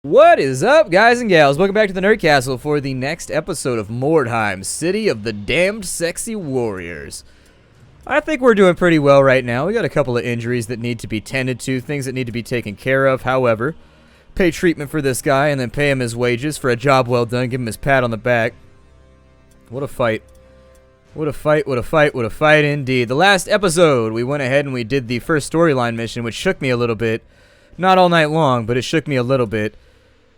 What is up, guys and gals? Welcome back to the Nerd Castle for the next episode of Mordheim, City of the Damned Sexy Warriors. I think we're doing pretty well right now. We got a couple of injuries that need to be tended to, things that need to be taken care of. However, pay treatment for this guy and then pay him his wages for a job well done. Give him his pat on the back. What a fight. What a fight, what a fight, what a fight indeed. The last episode, we went ahead and we did the first storyline mission, which shook me a little bit. Not all night long, but it shook me a little bit.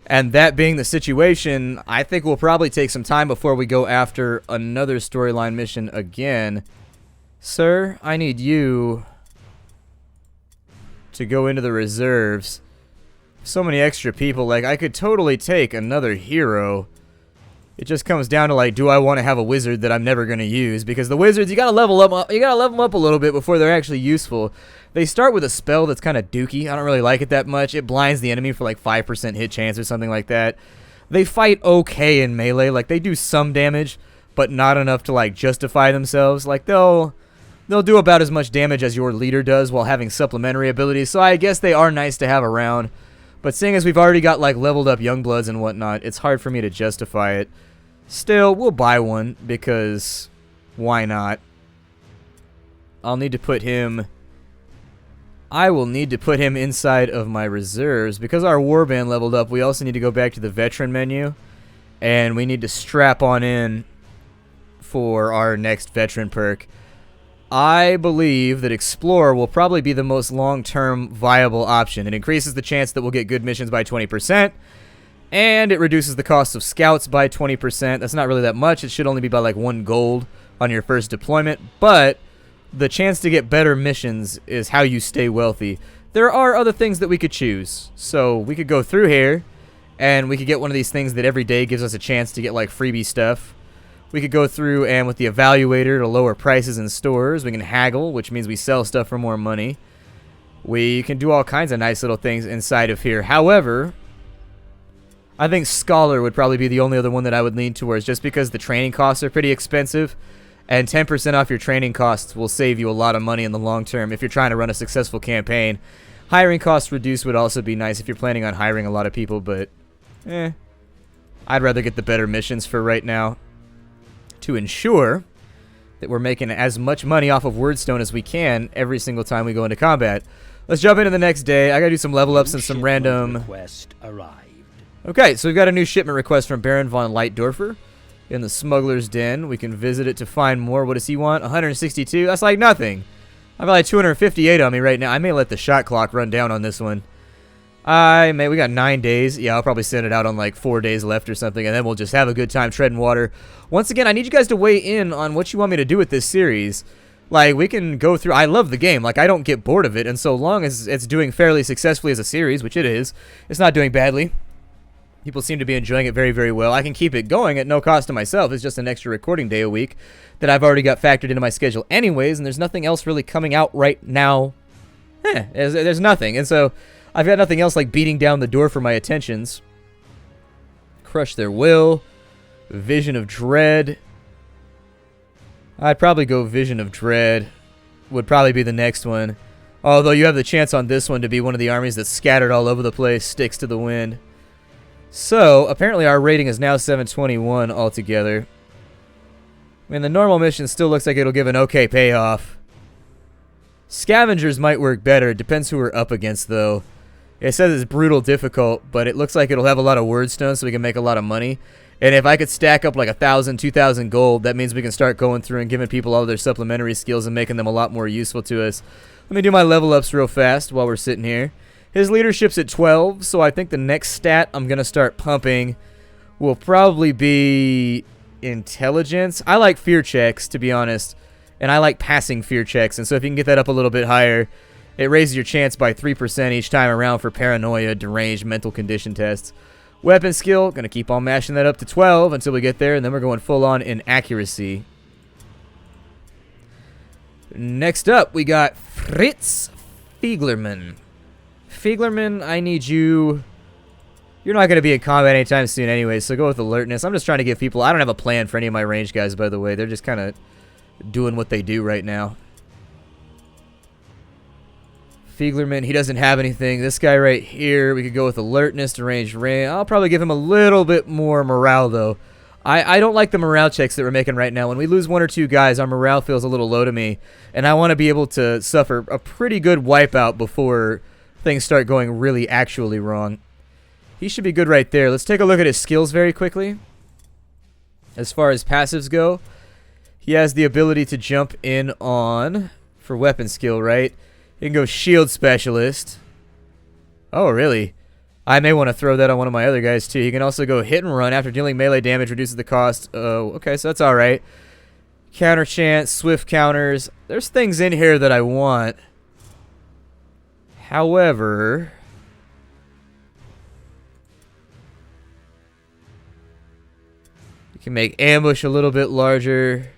And that being the situation, I think we'll probably take some time before we go after another storyline mission again. Sir, I need you to go into the reserves. So many extra people. Like, I could totally take another hero. It just comes down to, like, do I want to have a wizard that I'm never going to use? Because the wizards, you got to level them up a little bit before they're actually useful. They start with a spell that's kind of dookie. I don't really like it that much. It blinds the enemy for like 5% hit chance or something like that. They fight okay in melee. Like, they do some damage, but not enough to like justify themselves. Like, they'll do about as much damage as your leader does while having supplementary abilities. So I guess they are nice to have around. But seeing as we've already got like leveled up Youngbloods and whatnot, it's hard for me to justify it. Still, we'll buy one because why not? I'll need to put him... I will need to put him inside of my reserves. Because our warband leveled up, we also need to go back to the veteran menu. And we need to strap on in for our next veteran perk. I believe that Explorer will probably be the most long-term viable option. It increases the chance that we'll get good missions by 20%. And it reduces the cost of scouts by 20%. That's not really that much. It should only be by like 1 gold on your first deployment. But the chance to get better missions is how you stay wealthy. There are other things that we could choose. So we could go through here, and we could get one of these things that every day gives us a chance to get like freebie stuff. We could go through and with the evaluator to lower prices in stores. We can haggle, which means we sell stuff for more money. We can do all kinds of nice little things inside of here. However, I think Scholar would probably be the only other one that I would lean towards, just because the training costs are pretty expensive. And 10% off your training costs will save you a lot of money in the long term if you're trying to run a successful campaign. Hiring costs reduced would also be nice if you're planning on hiring a lot of people, but I'd rather get the better missions for right now to ensure that we're making as much money off of Wordstone as we can every single time we go into combat. Let's jump into the next day. I gotta do some level ups and some random... request arrived. Okay, so we've got a new shipment request from Baron von Leitdorfer. In the smuggler's den. We can visit it to find more. What does he want? 162? That's like nothing. I've got like 258 on me right now. I may let the shot clock run down on this one. We got 9 days. Yeah, I'll probably send it out on like 4 days left or something, and then we'll just have a good time treading water. Once again, I need you guys to weigh in on what you want me to do with this series. Like, we can go through... I love the game. Like, I don't get bored of it, and so long as it's doing fairly successfully as a series, which it is, it's not doing badly. People seem to be enjoying it very, very well. I can keep it going at no cost to myself. It's just an extra recording day a week that I've already got factored into my schedule anyways, and there's nothing else really coming out right now. There's nothing. And so I've got nothing else like beating down the door for my attentions. Crush Their Will. Vision of Dread. I'd probably go Vision of Dread. Would probably be the next one. Although you have the chance on this one to be one of the armies that's scattered all over the place, sticks to the wind. So, apparently our rating is now 721 altogether. I mean, the normal mission still looks like it'll give an okay payoff. Scavengers might work better. It depends who we're up against, though. It says it's brutal difficult, but it looks like it'll have a lot of wordstones so we can make a lot of money. And if I could stack up like 1,000, 2,000 gold, that means we can start going through and giving people all their supplementary skills and making them a lot more useful to us. Let me do my level ups real fast while we're sitting here. His leadership's at 12, so I think the next stat I'm going to start pumping will probably be intelligence. I like fear checks, to be honest, and I like passing fear checks, and so if you can get that up a little bit higher, it raises your chance by 3% each time around for paranoia, deranged, mental condition tests. Weapon skill, going to keep on mashing that up to 12 until we get there, and then we're going full on in accuracy. Next up, we got Fritz Fieglerman. Fieglerman, I need you. You're not going to be in combat anytime soon anyway, so go with alertness. I'm just trying to give people... I don't have a plan for any of my range guys, by the way. They're just kind of doing what they do right now. Fieglerman, he doesn't have anything. This guy right here, we could go with alertness to range. I'll probably give him a little bit more morale, though. I don't like the morale checks that we're making right now. When we lose 1 or 2 guys, our morale feels a little low to me. And I want to be able to suffer a pretty good wipeout before things start going really actually wrong. He should be good right there. Let's take a look at his skills very quickly. As far as passives go, he has the ability to jump in on, for weapon skill, right? He can go shield specialist. Oh, really? I may want to throw that on one of my other guys, too. He can also go hit and run. After dealing melee damage, reduces the cost. Oh, okay, so that's all right. Counter chance, swift counters. There's things in here that I want. However, you can make ambush a little bit larger.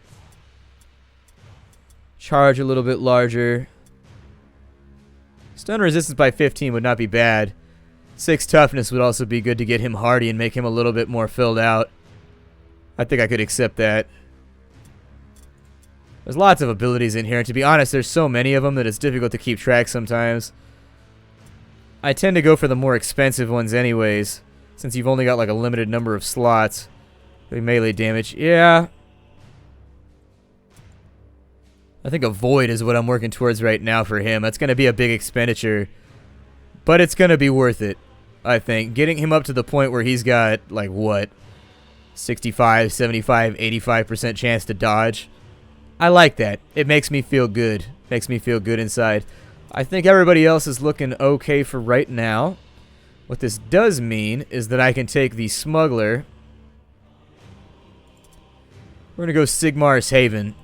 Charge a little bit larger. Stun resistance by 15 would not be bad. 6 toughness would also be good to get him hardy and make him a little bit more filled out. I think I could accept that. There's lots of abilities in here, and to be honest, there's so many of them that it's difficult to keep track sometimes. I tend to go for the more expensive ones anyways, since you've only got like a limited number of slots. Melee damage, yeah. I think a void is what I'm working towards right now for him. That's going to be a big expenditure, but it's going to be worth it, I think. Getting him up to the point where he's got, like, what? 65, 75, 85% chance to dodge. I like that. It makes me feel good. Makes me feel good inside. I think everybody else is looking okay for right now. What this does mean is that I can take the smuggler. We're going to go Sigmar's Haven.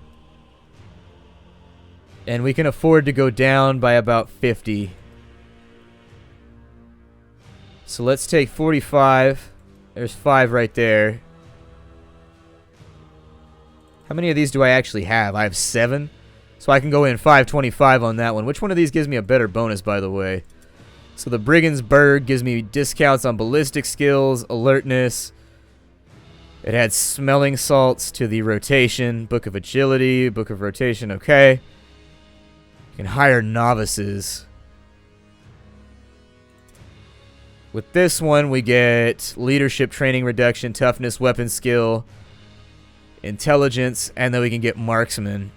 And we can afford to go down by about 50. So let's take 45. There's 5 right there. How many of these do I actually have? I have 7. So I can go in 525 on that one. Which one of these gives me a better bonus, by the way? So the Brigand's Berg gives me discounts on ballistic skills, alertness. It adds smelling salts to the rotation. Book of Agility, Book of Rotation, okay. You can hire novices. With this one, we get leadership training reduction, toughness, weapon skill, intelligence, and then we can get marksman.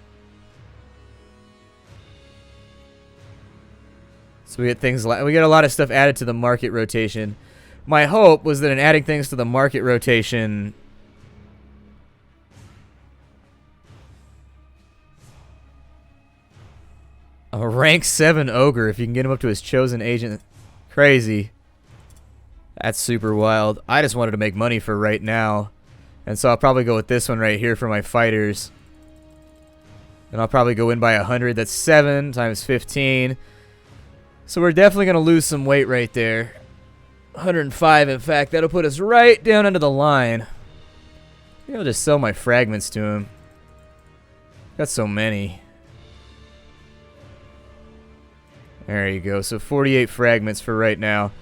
So we get things like, we get a lot of stuff added to the market rotation. My hope was that in adding things to the market rotation, a rank 7 ogre, if you can get him up to his chosen agent. Crazy. That's super wild. I just wanted to make money for right now. And so I'll probably go with this one right here for my fighters. And I'll probably go in by 100. That's 7 times 15. So we're definitely going to lose some weight right there. 105, in fact. That'll put us right down under the line. Maybe I'll just sell my fragments to him. Got so many. There you go. So 48 fragments for right now.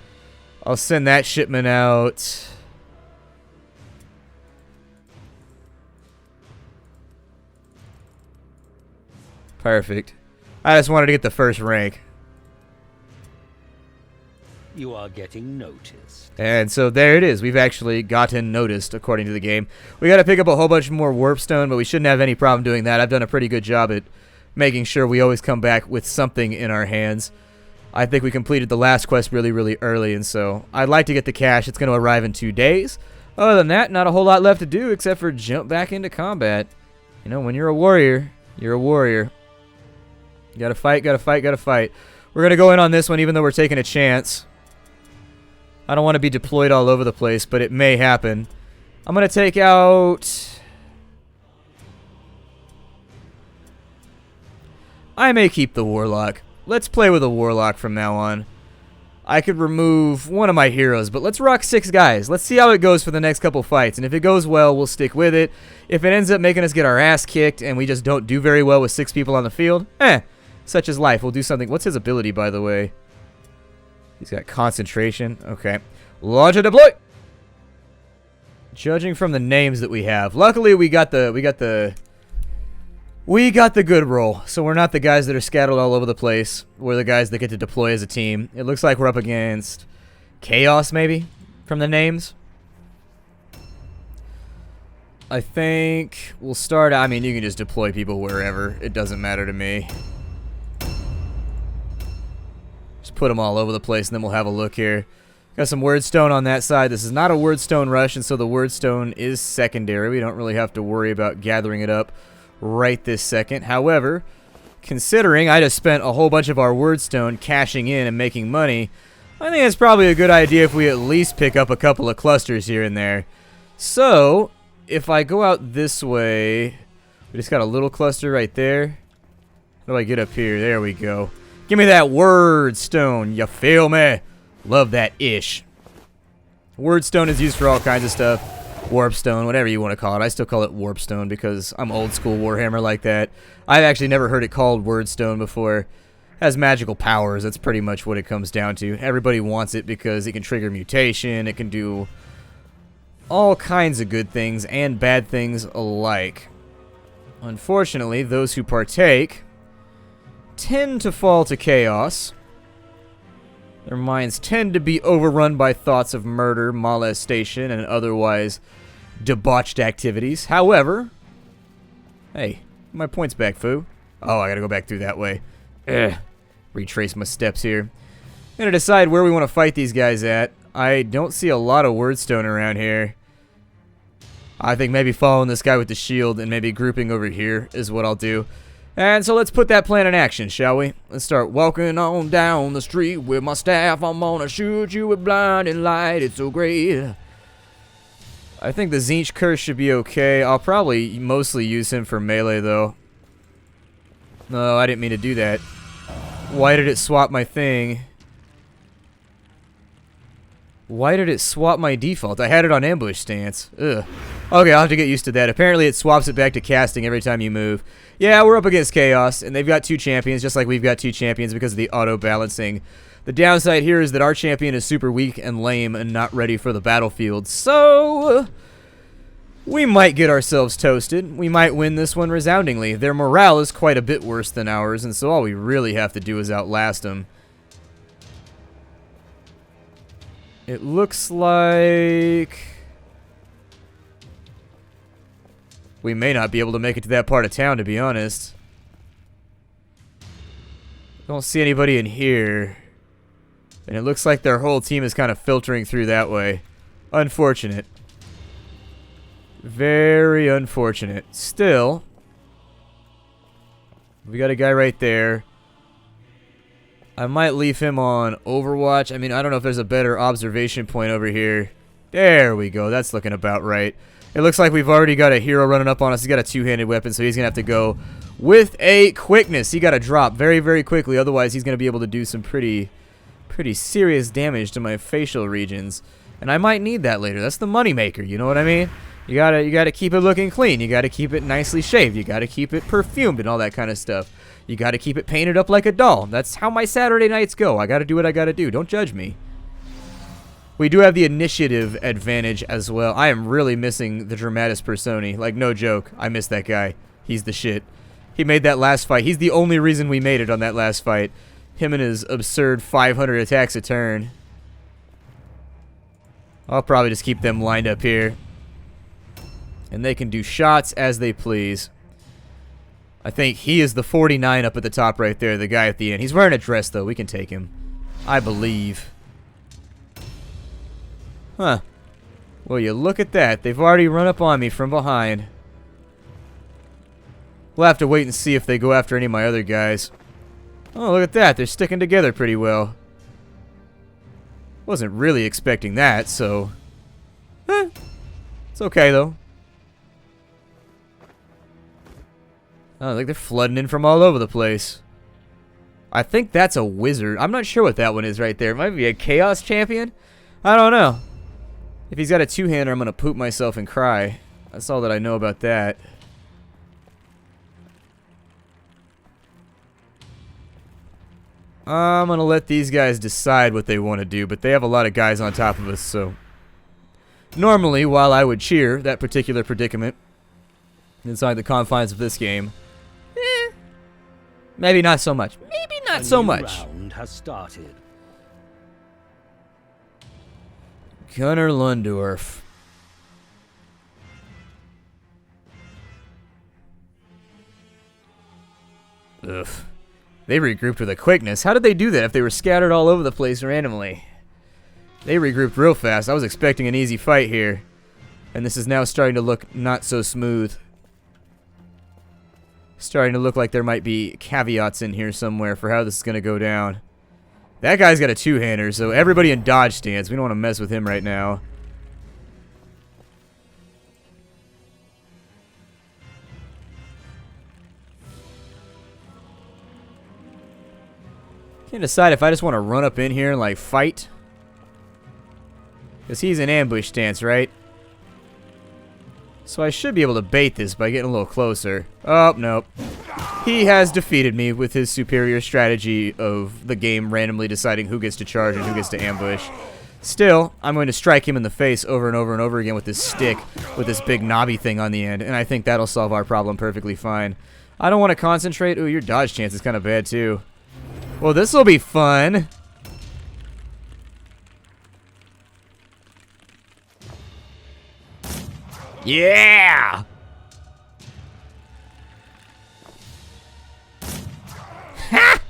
I'll send that shipment out. Perfect. I just wanted to get the first rank. You are getting noticed. And so there it is. We've actually gotten noticed, according to the game. We got to pick up a whole bunch more warpstone, but we shouldn't have any problem doing that. I've done a pretty good job at making sure we always come back with something in our hands. I think we completed the last quest really, really early, and so I'd like to get the cash. It's going to arrive in 2 days. Other than that, not a whole lot left to do except for jump back into combat. You know, when you're a warrior, you're a warrior. You gotta fight, gotta fight, gotta fight. We're going to go in on this one even though we're taking a chance. I don't want to be deployed all over the place, but it may happen. I'm going to take out... I may keep the Warlock. Let's play with a Warlock from now on. I could remove one of my heroes, but let's rock 6 guys. Let's see how it goes for the next couple fights, and if it goes well, we'll stick with it. If it ends up making us get our ass kicked and we just don't do very well with 6 people on the field, such is life. We'll do something. What's his ability, by the way? He's got concentration. Okay. Launch and deploy! Judging from the names that we have. Luckily, we got the We got the good roll, so we're not the guys that are scattered all over the place. We're the guys that get to deploy as a team. It looks like we're up against Chaos, maybe, from the names. I think we'll start. I mean, you can just deploy people wherever. It doesn't matter to me. Just put them all over the place, and then we'll have a look here. Got some wordstone on that side. This is not a wordstone rush, and so the wordstone is secondary. We don't really have to worry about gathering it up right this second. However, considering I just spent a whole bunch of our wordstone cashing in and making money, I think it's probably a good idea if we at least pick up a couple of clusters here and there. So, if I go out this way, we just got a little cluster right there. How do I get up here? There we go. Give me that wordstone, you feel me? Love that ish. Wordstone is used for all kinds of stuff. Warpstone, whatever you want to call it. I still call it warpstone because I'm old school Warhammer like that. I've actually never heard it called wordstone before. It has magical powers. That's pretty much what it comes down to. Everybody wants it because it can trigger mutation. It can do all kinds of good things and bad things alike. Unfortunately, those who partake tend to fall to chaos. Their minds tend to be overrun by thoughts of murder, molestation, and otherwise debauched activities. However, hey, my points back, foo. Oh, I gotta go back through that way. Retrace my steps here. I'm gonna decide where we want to fight these guys at. I don't see a lot of wordstone around here. I think maybe following this guy with the shield and maybe grouping over here is what I'll do. And so let's put that plan in action, shall we? Let's start walking on down the street with my staff. I'm gonna shoot you with blinding light. It's so great. I think the Tzeentch Curse should be okay. I'll probably mostly use him for melee, though. No, I didn't mean to do that. Why did it swap my thing? Why did it swap my default? I had it on ambush stance. Ugh. Okay, I'll have to get used to that. Apparently it swaps it back to casting every time you move. Yeah, we're up against Chaos, and they've got two champions, just like we've got two champions because of the auto-balancing. The downside here is that our champion is super weak and lame and not ready for the battlefield. So, we might get ourselves toasted. We might win this one resoundingly. Their morale is quite a bit worse than ours, and so all we really have to do is outlast them. It looks like we may not be able to make it to that part of town, to be honest. Don't see anybody in here. And it looks like their whole team is kind of filtering through that way. Unfortunate. Very unfortunate. Still, we got a guy right there. I might leave him on Overwatch. I mean, I don't know if there's a better observation point over here. There we go. That's looking about right. It looks like we've already got a hero running up on us. He's got a two-handed weapon, so he's going to have to go with a quickness. He got to drop very, very quickly. Otherwise, he's going to be able to do some pretty serious damage to my facial regions. And I might need that later. That's the moneymaker, you know what I mean? You gotta keep it looking clean. You gotta keep it nicely shaved. You gotta keep it perfumed and all that kind of stuff. You gotta keep it painted up like a doll. That's how my Saturday nights go. I gotta do what I gotta do. Don't judge me. We do have the initiative advantage as well. I am really missing the Dramatis Personae. Like, no joke. I miss that guy. He's the shit. He made that last fight. He's the only reason we made it on that last fight. Him and his absurd 500 attacks a turn. I'll probably just keep them lined up here. And they can do shots as they please. I think he is the 49 up at the top right there, the guy at the end. He's wearing a dress, though. We can take him. I believe. Huh. Well, you look at that. They've already run up on me from behind. We'll have to wait and see if they go after any of my other guys. Oh, look at that. They're sticking together pretty well. Wasn't really expecting that, so... It's okay, though. Oh, like they're flooding in from all over the place. I think that's a wizard. I'm not sure what that one is right there. It might be a chaos champion. I don't know. If he's got a two-hander, I'm going to poop myself and cry. That's all that I know about that. I'm going to let these guys decide what they want to do, but they have a lot of guys on top of us, so... Normally, while I would cheer that particular predicament inside the confines of this game, Maybe not so much. Maybe not so much. Round has started. Gunnar Lundorf. Ugh. They regrouped with a quickness. How did they do that if they were scattered all over the place randomly? They regrouped real fast. I was expecting an easy fight here. And this is now starting to look not so smooth. Starting to look like there might be caveats in here somewhere for how this is going to go down. That guy's got a two-hander, so everybody in dodge stance. We don't want to mess with him right now. Can't decide if I just want to run up in here and like fight. Because he's in ambush stance, right? So I should be able to bait this by getting a little closer. Oh, nope. He has defeated me with his superior strategy of the game randomly deciding who gets to charge and who gets to ambush. Still, I'm going to strike him in the face over and over and over again with this stick, with this big knobby thing on the end, and I think that'll solve our problem perfectly fine. I don't want to concentrate. Ooh, your dodge chance is kind of bad, too. Well, this will be fun. Yeah! Ha!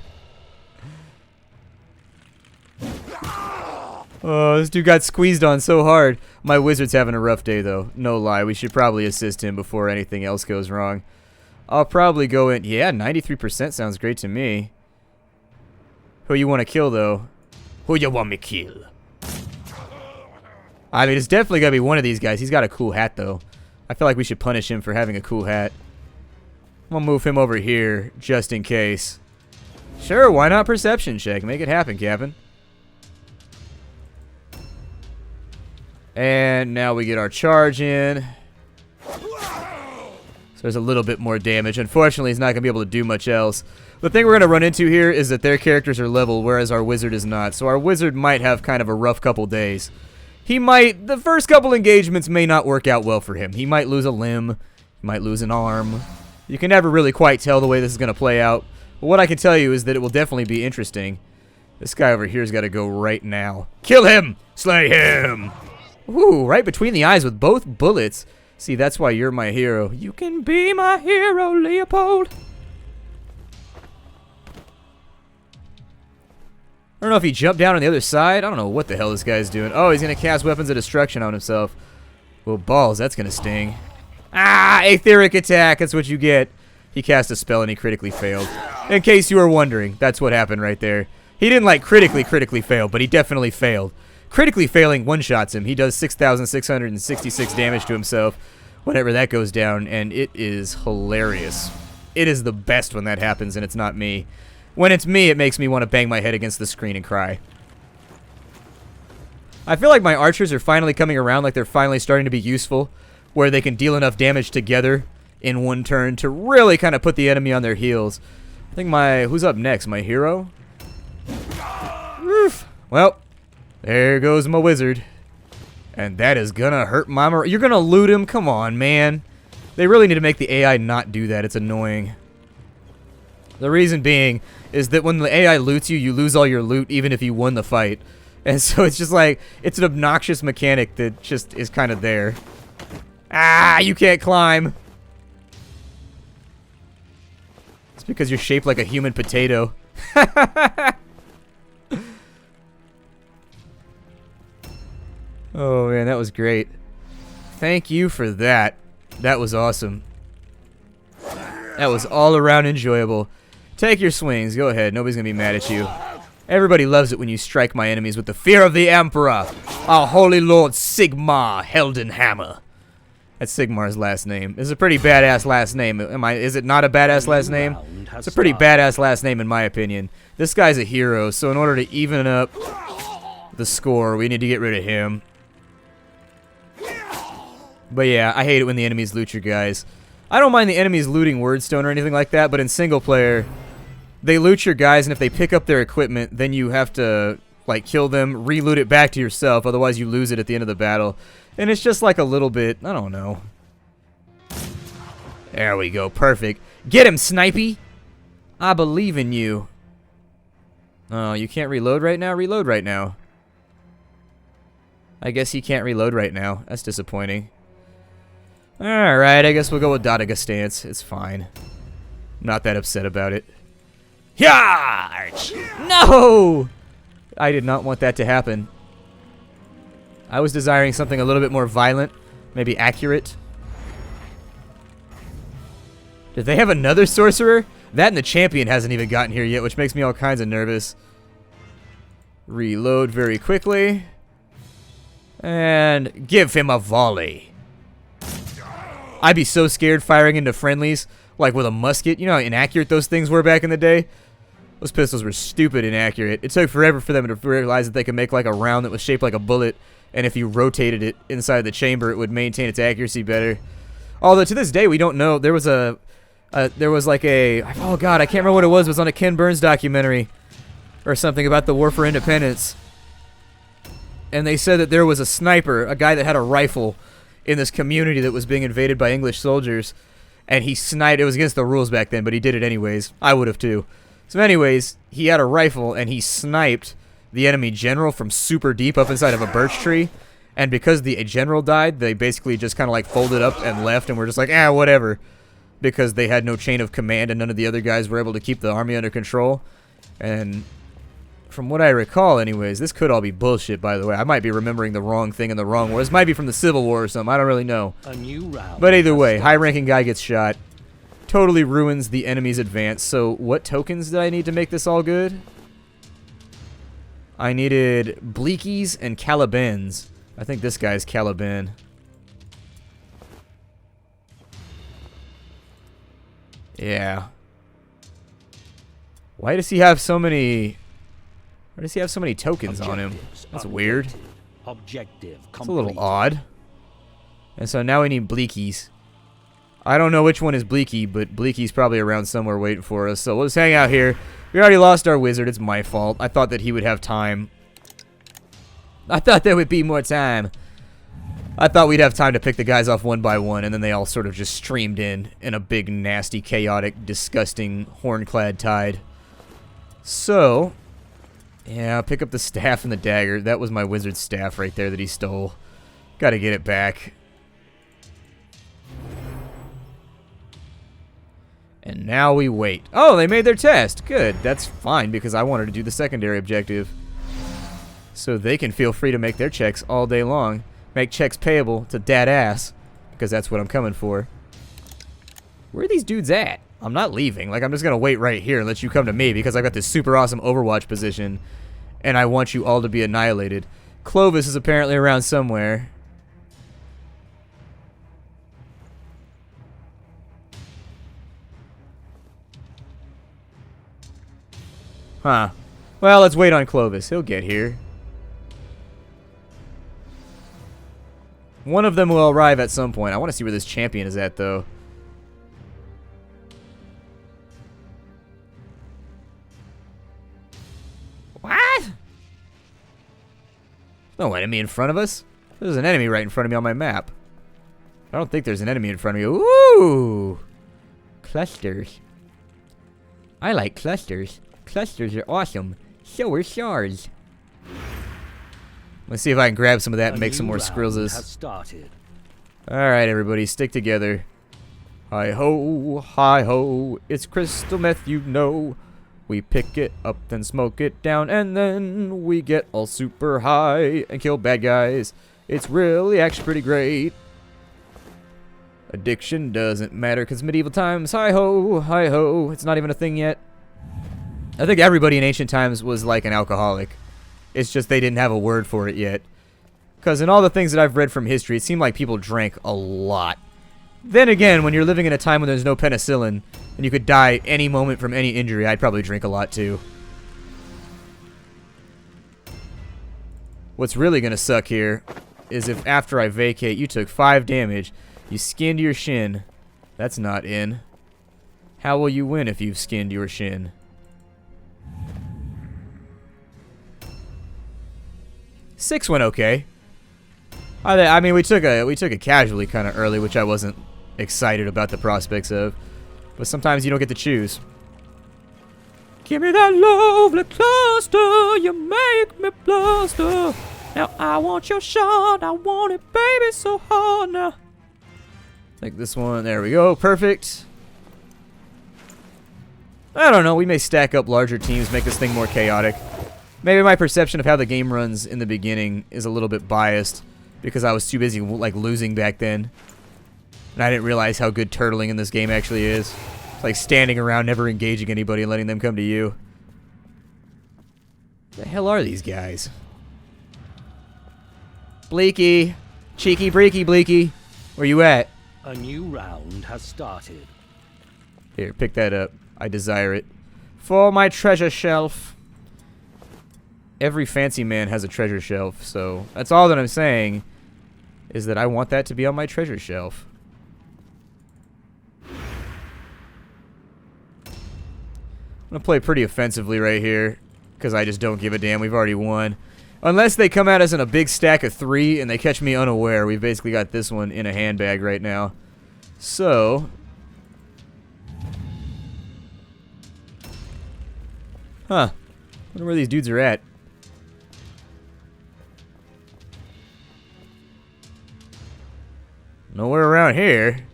Oh, this dude got squeezed on so hard. My wizard's having a rough day, though. No lie, we should probably assist him before anything else goes wrong. I'll probably go in... Yeah, 93% sounds great to me. Who you want to kill, though? Who you want me kill? I mean, it's definitely got to be one of these guys. He's got a cool hat, though. I feel like we should punish him for having a cool hat. I'm going to move him over here, just in case. Sure, why not perception check? Make it happen, Captain. And now we get our charge in. So there's a little bit more damage. Unfortunately, he's not going to be able to do much else. The thing we're going to run into here is that their characters are level, whereas our wizard is not. So our wizard might have kind of a rough couple days. He might, the first couple engagements may not work out well for him. He might lose a limb, he might lose an arm. You can never really quite tell the way this is going to play out. But what I can tell you is that it will definitely be interesting. This guy over here's got to go right now. Kill him! Slay him! Ooh, right between the eyes with both bullets. See, that's why you're my hero. You can be my hero, Leopold. I don't know if he jumped down on the other side. I don't know what the hell this guy's doing. Oh, he's going to cast Weapons of Destruction on himself. Well, balls, that's going to sting. Ah, Aetheric Attack, that's what you get. He cast a spell and he critically failed. In case you were wondering, that's what happened right there. He didn't like critically fail, but he definitely failed. Critically failing one-shots him. He does 6,666 damage to himself whenever that goes down, and it is hilarious. It is the best when that happens, and it's not me. When it's me, it makes me want to bang my head against the screen and cry. I feel like my archers are finally coming around, like they're finally starting to be useful, where they can deal enough damage together in one turn to really kind of put the enemy on their heels. I think who's up next? My hero? Oof. Well, there goes my wizard. And that is gonna hurt my morale. You're gonna loot him? Come on, man. They really need to make the AI not do that. It's annoying. The reason being is that when the AI loots you, you lose all your loot even if you won the fight. And so it's just like, it's an obnoxious mechanic that just is kind of there. Ah, you can't climb. It's because you're shaped like a human potato. Oh man, that was great. Thank you for that. That was awesome. That was all around enjoyable. Take your swings. Go ahead. Nobody's going to be mad at you. Everybody loves it when you strike my enemies with the fear of the Emperor, our holy lord Sigmar Heldenhammer. That's Sigmar's last name. It's a pretty badass last name. Is it not a badass last name? It's a pretty badass last name in my opinion. This guy's a hero, so in order to even up the score, we need to get rid of him. But yeah, I hate it when the enemies loot your guys. I don't mind the enemies looting Wordstone or anything like that, but in single player, they loot your guys, and if they pick up their equipment, then you have to like kill them, reloot it back to yourself, otherwise you lose it at the end of the battle. And it's just like a little bit, I don't know. There we go, perfect. Get him, Snipey! I believe in you. Oh, you can't reload right now? Reload right now. I guess he can't reload right now. That's disappointing. Alright, I guess we'll go with Dadaga stance. It's fine. I'm not that upset about it. Yarch! No! I did not want that to happen. I was desiring something a little bit more violent. Maybe accurate. Did they have another sorcerer? That and the champion hasn't even gotten here yet, which makes me all kinds of nervous. Reload very quickly. And give him a volley. I'd be so scared firing into friendlies, like with a musket. You know how inaccurate those things were back in the day? Those pistols were stupid inaccurate. It took forever for them to realize that they could make like a round that was shaped like a bullet, and if you rotated it inside the chamber, it would maintain its accuracy better. Although to this day, we don't know. There was oh god, I can't remember what it was. It was on a Ken Burns documentary or something about the War for Independence. And they said that there was a sniper, a guy that had a rifle in this community that was being invaded by English soldiers, and he sniped. It was against the rules back then, but he did it anyways. I would have too. So anyways, he had a rifle and he sniped the enemy general from super deep up inside of a birch tree. And because the general died, they basically just kind of like folded up and left, and were just like, whatever. Because they had no chain of command and none of the other guys were able to keep the army under control. And from what I recall anyways, this could all be bullshit, by the way. I might be remembering the wrong thing in the wrong war. This might be from the Civil War or something. I don't really know. A new round. But either way, high-ranking guy gets shot. Totally ruins the enemy's advance. So what tokens did I need to make this all good? I needed Bleakies and Calibans. I think this guy's Caliban. Yeah. Why does he have so many... Why does he have so many tokens on him? That's weird. Objective it's a little odd. And so now we need Bleakies. I don't know which one is Bleaky, but Bleaky's probably around somewhere waiting for us. So we'll just hang out here. We already lost our wizard. It's my fault. I thought that he would have time. I thought there would be more time. I thought we'd have time to pick the guys off one by one, and then they all sort of just streamed in a big, nasty, chaotic, disgusting, horn-clad tide. So, yeah, pick up the staff and the dagger. That was my wizard's staff right there that he stole. Gotta get it back. And now we wait. Oh, they made their test. Good. That's fine, because I wanted to do the secondary objective. So they can feel free to make their checks all day long. Make checks payable to dad ass, because that's what I'm coming for. Where are these dudes at? I'm not leaving. Like, I'm just gonna wait right here and let you come to me, because I've got this super awesome Overwatch position, and I want you all to be annihilated. Clovis is apparently around somewhere. Huh. Well, let's wait on Clovis. He'll get here. One of them will arrive at some point. I want to see where this champion is at, though. What? No enemy in front of us? There's an enemy right in front of me on my map. I don't think there's an enemy in front of me. Ooh! Clusters. I like clusters. Clusters are awesome. So are stars. Let's see if I can grab some of that and make some more Skrillses. Alright, everybody, stick together. Hi-ho, it's crystal meth, you know. We pick it up, then smoke it down, and then we get all super high and kill bad guys. It's really actually pretty great. Addiction doesn't matter, because medieval times, hi-ho, it's not even a thing yet. I think everybody in ancient times was like an alcoholic. It's just they didn't have a word for it yet. Because in all the things that I've read from history, it seemed like people drank a lot. Then again, when you're living in a time when there's no penicillin, and you could die any moment from any injury, I'd probably drink a lot too. What's really going to suck here is if after I vacate, you took 5 damage, you skinned your shin. That's not in. How will you win if you've skinned your shin? 6 went okay. I mean, we took a casualty kind of early, which I wasn't excited about the prospects of. But sometimes you don't get to choose. Give me that lovely cluster, you make me bluster. Now I want your shot, I want it, baby, so hard now. Like this one, there we go, perfect. I don't know, we may stack up larger teams, make this thing more chaotic. Maybe my perception of how the game runs in the beginning is a little bit biased because I was too busy like losing back then. And I didn't realize how good turtling in this game actually is. It's like standing around, never engaging anybody and letting them come to you. The hell are these guys? Bleaky. Cheeky breaky Bleaky. Where you at? A new round has started. Here, pick that up. I desire it. For my treasure shelf. Every fancy man has a treasure shelf, so that's all that I'm saying is that I want that to be on my treasure shelf. I'm going to play pretty offensively right here because I just don't give a damn. We've already won. Unless they come at us in a big stack of 3 and they catch me unaware. We've basically got this one in a handbag right now. So... Huh. Wonder where these dudes are at. Nowhere around here.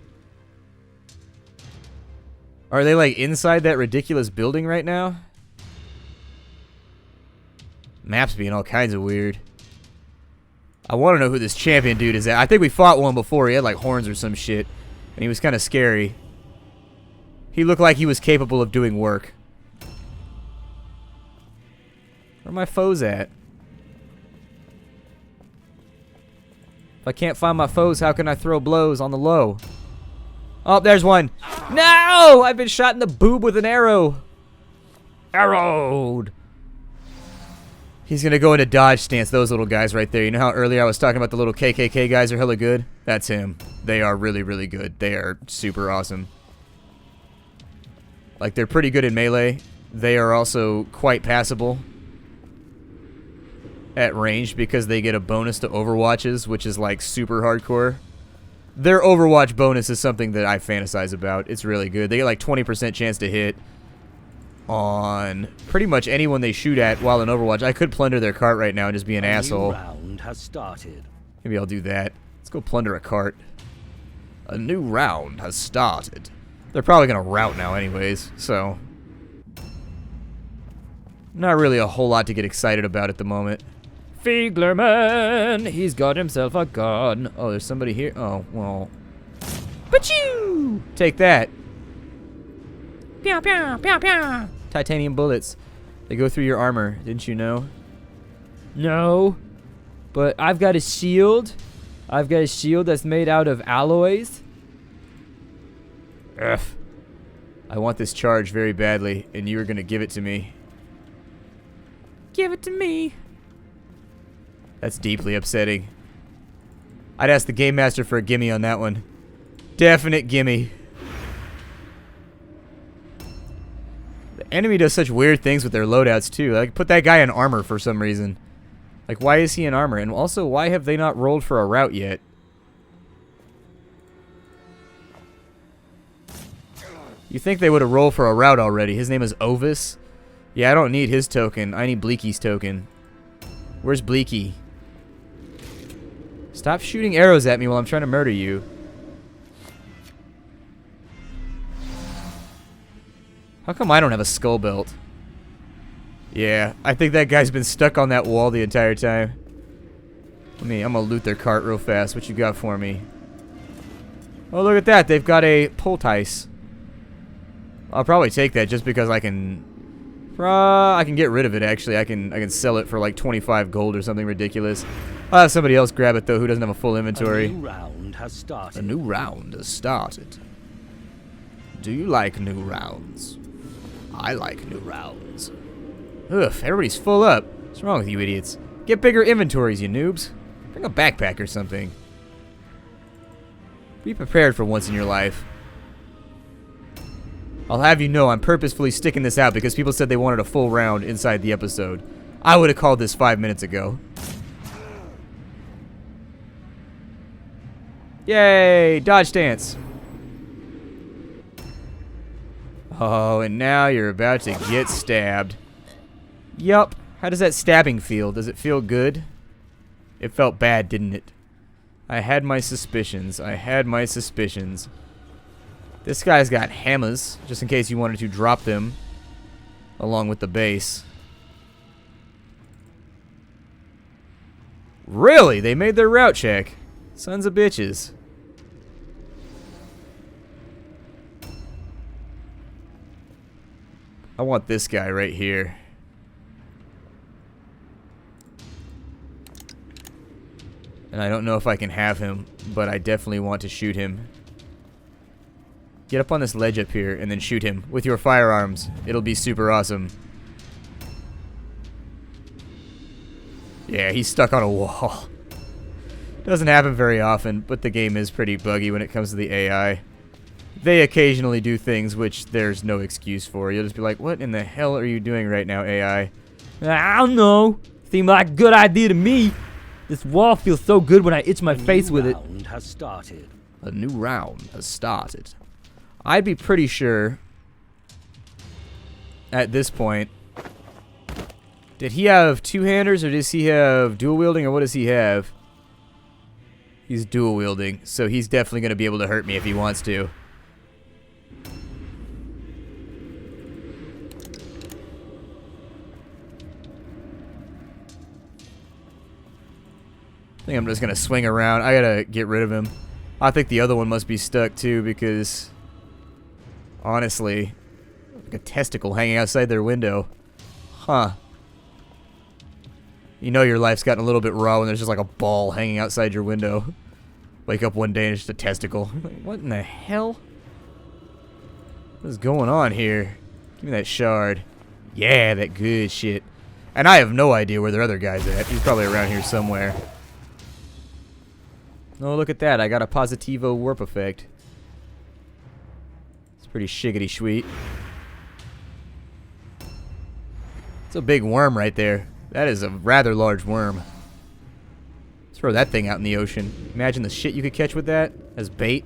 Are they like inside that ridiculous building right now? Maps being all kinds of weird. I want to know who this champion dude is at. I think we fought one before. He had like horns or some shit. And he was kind of scary. He looked like he was capable of doing work. Where are my foes at? If I can't find my foes, how can I throw blows on the low? Oh, there's one. No! I've been shot in the boob with an arrow. Arrowed. He's going to go into dodge stance, those little guys right there. You know how earlier I was talking about the little KKK guys are hella good? That's him. They are really, really good. They are super awesome. Like, they're pretty good in melee. They are also quite passable at range because they get a bonus to overwatches, which is like super hardcore. Their overwatch bonus is something that I fantasize about. It's really good. They get like 20% chance to hit on pretty much anyone they shoot at while in overwatch. I could plunder their cart right now and just be an asshole. A new round has started. Maybe I'll do that. Let's go plunder a cart. A new round has started. They're probably gonna rout now anyways, so not really a whole lot to get excited about at the moment. Fieglerman, he's got himself a gun. Oh, there's somebody here. Oh, well. Pachoo! Take that. Pew, pew, pew, pew. Titanium bullets. They go through your armor. Didn't you know? No. But I've got a shield. I've got a shield that's made out of alloys. Ugh. I want this charge very badly, and you are going to give it to me. Give it to me. That's deeply upsetting. I'd ask the Game Master for a gimme on that one. Definite gimme. The enemy does such weird things with their loadouts too. Like, put that guy in armor for some reason. Like, why is he in armor? And also, why have they not rolled for a route yet? You think they would have rolled for a route already. His name is Ovis. Yeah, I don't need his token. I need Bleaky's token. Where's Bleaky? Stop shooting arrows at me while I'm trying to murder you. How come I don't have a skull belt? Yeah, I think that guy's been stuck on that wall the entire time. I'm gonna loot their cart real fast. What you got for me? Oh, look at that. They've got a poultice. I'll probably take that just because I can get rid of it, actually. I can sell it for like 25 gold or something ridiculous. I'll have somebody else grab it, though, who doesn't have a full inventory. A new round has started. A new round has started. Do you like new rounds? I like new rounds. Ugh, everybody's full up. What's wrong with you idiots? Get bigger inventories, you noobs. Bring a backpack or something. Be prepared for once in your life. I'll have you know I'm purposefully sticking this out because people said they wanted a full round inside the episode. I would have called this 5 minutes ago. Yay! Dodge stance. Oh, and now you're about to get stabbed. Yup. How does that stabbing feel? Does it feel good? It felt bad, didn't it? I had my suspicions. I had my suspicions. This guy's got hammers, just in case you wanted to drop them along with the base. Really? They made their route check. Sons of bitches. I want this guy right here. And I don't know if I can have him, but I definitely want to shoot him. Get up on this ledge up here and then shoot him with your firearms. It'll be super awesome. Yeah, he's stuck on a wall. Doesn't happen very often, but the game is pretty buggy when it comes to the AI. They occasionally do things which there's no excuse for. You'll just be like, what in the hell are you doing right now, AI? I don't know. Seemed like a good idea to me. This wall feels so good when I itch my face with it. A new round has started. A new round has started. I'd be pretty sure at this point. Did he have two-handers or does he have dual wielding or what does he have? He's dual wielding, so he's definitely going to be able to hurt me if he wants to. I think I'm just going to swing around. I got to get rid of him. I think the other one must be stuck too because, honestly, like a testicle hanging outside their window. Huh. You know your life's gotten a little bit raw when there's just like a ball hanging outside your window. Wake up one day and it's just a testicle. Like, what in the hell? What is going on here? Give me that shard. Yeah, that good shit. And I have no idea where their other guy's at. He's probably around here somewhere. Oh, look at that. I got a Positivo warp effect. It's pretty shiggity sweet. It's a big worm right there. That is a rather large worm. Throw that thing out in the ocean. Imagine the shit you could catch with that as bait.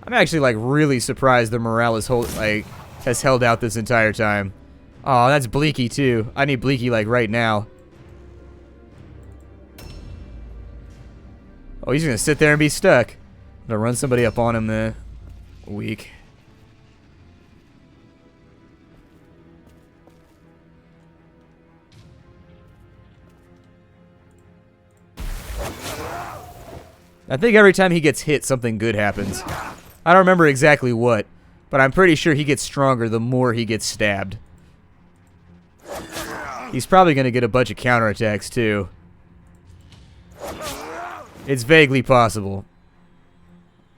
I'm actually like really surprised the morale is has held out this entire time. Oh, that's Bleaky too. I need Bleaky like right now. Oh, he's gonna sit there and be stuck. I'm gonna run somebody up on him there. Weak. I think every time he gets hit, something good happens. I don't remember exactly what, but I'm pretty sure he gets stronger the more he gets stabbed. He's probably going to get a bunch of counterattacks, too. It's vaguely possible.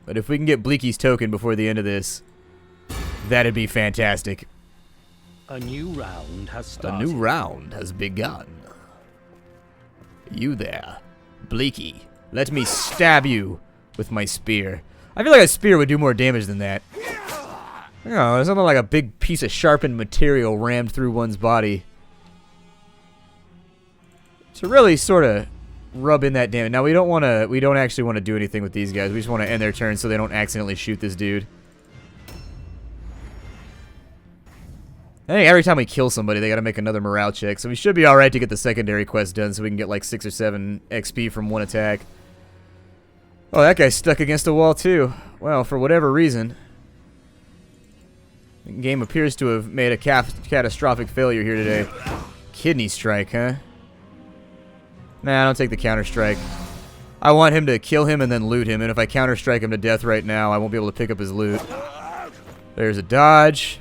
But if we can get Bleaky's token before the end of this, that'd be fantastic. A new round has started. A new round has begun. You there, Bleaky. Let me stab you with my spear. I feel like a spear would do more damage than that. Oh, something like a big piece of sharpened material rammed through one's body. To really sort of rub in that damage. Now we don't actually want to do anything with these guys. We just want to end their turn so they don't accidentally shoot this dude. I think every time we kill somebody, they got to make another morale check. So we should be alright to get the secondary quest done so we can get like 6 or 7 XP from one attack. Oh, that guy's stuck against a wall too. Well, for whatever reason. The game appears to have made a catastrophic failure here today. Kidney strike, huh? Nah, I don't take the counter strike. I want him to kill him and then loot him. And if I counter strike him to death right now, I won't be able to pick up his loot. There's a dodge.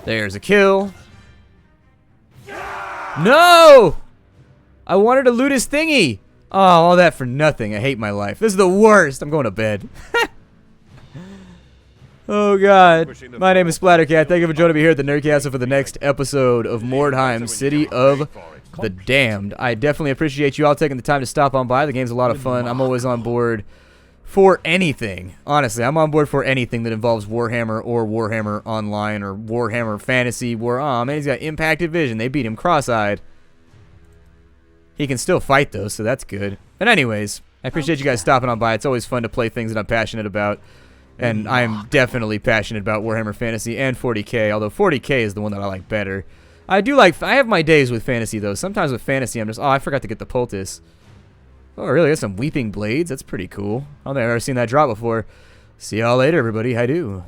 There's a kill. No! I wanted to loot his thingy. Oh, all that for nothing. I hate my life. This is the worst. I'm going to bed. Oh, God. My name is Splattercat. Thank you for joining me here at the Nerdcastle for the next episode of Mordheim, City of the Damned. I definitely appreciate you all taking the time to stop on by. The game's a lot of fun. I'm always on board for anything. Honestly, I'm on board for anything that involves Warhammer or Warhammer Online or Warhammer Fantasy. Oh, man, he's got impacted vision. They beat him cross-eyed. He can still fight, though, so that's good. But anyways, I appreciate you guys stopping on by. It's always fun to play things that I'm passionate about. And I'm definitely passionate about Warhammer Fantasy and 40k, although 40k is the one that I like better. I have my days with fantasy, though. Sometimes with fantasy, I'm just, oh, I forgot to get the poultice. Oh, really? Got some weeping blades? That's pretty cool. I don't think I've ever seen that drop before. See y'all later, everybody. Hi do.